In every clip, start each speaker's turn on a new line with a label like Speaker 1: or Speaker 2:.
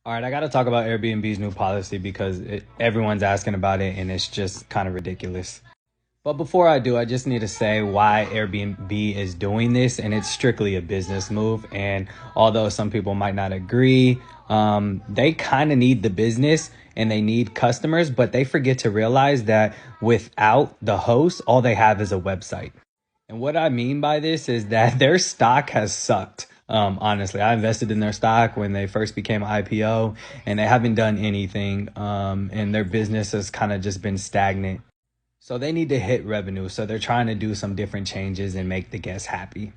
Speaker 1: All right, I got to talk about Airbnb's new policy because everyone's asking about it and it's just kind of ridiculous. But before I do, I just need to say why Airbnb is doing this, and it's strictly a business move. And although some people might not agree, they kind of need the business and they need customers, but they forget to realize that without the host, all they have is a website. And what I mean by this is that their stock has sucked. Honestly, I invested in their stock when they first became an IPO, and they haven't done anything. And their business has kind of just been stagnant. So they need to hit revenue. So they're trying to do some different changes and make the guests happy,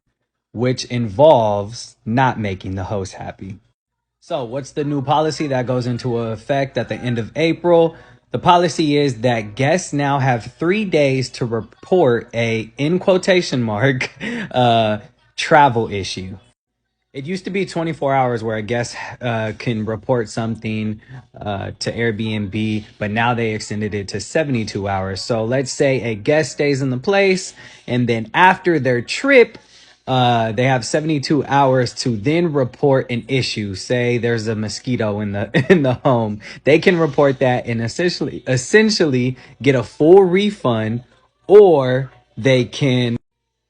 Speaker 1: which involves not making the host happy. So, what's the new policy that goes into effect at the end of April? The policy is that guests now have 3 days to report a, in quotation mark, travel issue. It used to be 24 hours where a guest can report something to Airbnb, but now they extended it to 72 hours. So let's say a guest stays in the place, and then after their trip, they have 72 hours to then report an issue. Say there's a mosquito in the in the home. They can report that and essentially get a full refund, or they can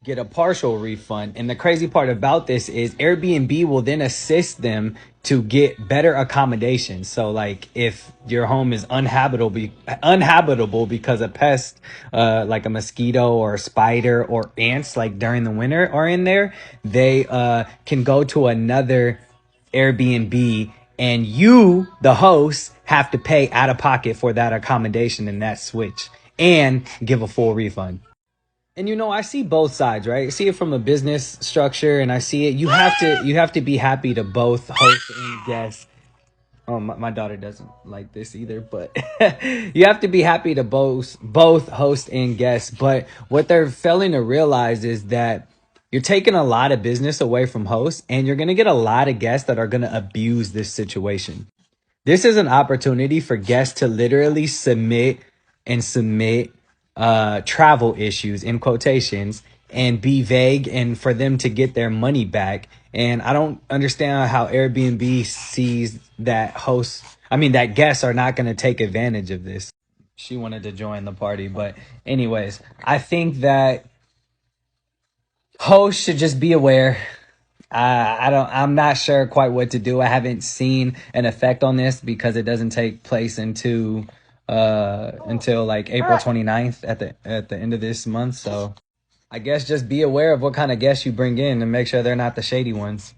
Speaker 1: get a partial refund. And the crazy part about this is Airbnb will then assist them to get better accommodations. So like if your home is uninhabitable because a pest like a mosquito or a spider or ants like during the winter are in there, they can go to another Airbnb, and you, the host, have to pay out of pocket for that accommodation and that switch and give a full refund. And I see both sides, right? I see it from a business structure, and I see it. You have to be happy to both host and guest. Oh, my daughter doesn't like this either, but you have to be happy to both host and guest. But what they're failing to realize is that you're taking a lot of business away from hosts, and you're gonna get a lot of guests that are gonna abuse this situation. This is an opportunity for guests to literally submit travel issues in quotations and be vague, and for them to get their money back. And I don't understand how Airbnb sees that that guests are not going to take advantage of this. She wanted to join the party, but anyways, I think that hosts should just be aware. I'm not sure quite what to do. I haven't seen an effect on this because it doesn't take place until like April 29th at the end of this month. So I guess just be aware of what kind of guests you bring in and make sure they're not the shady ones.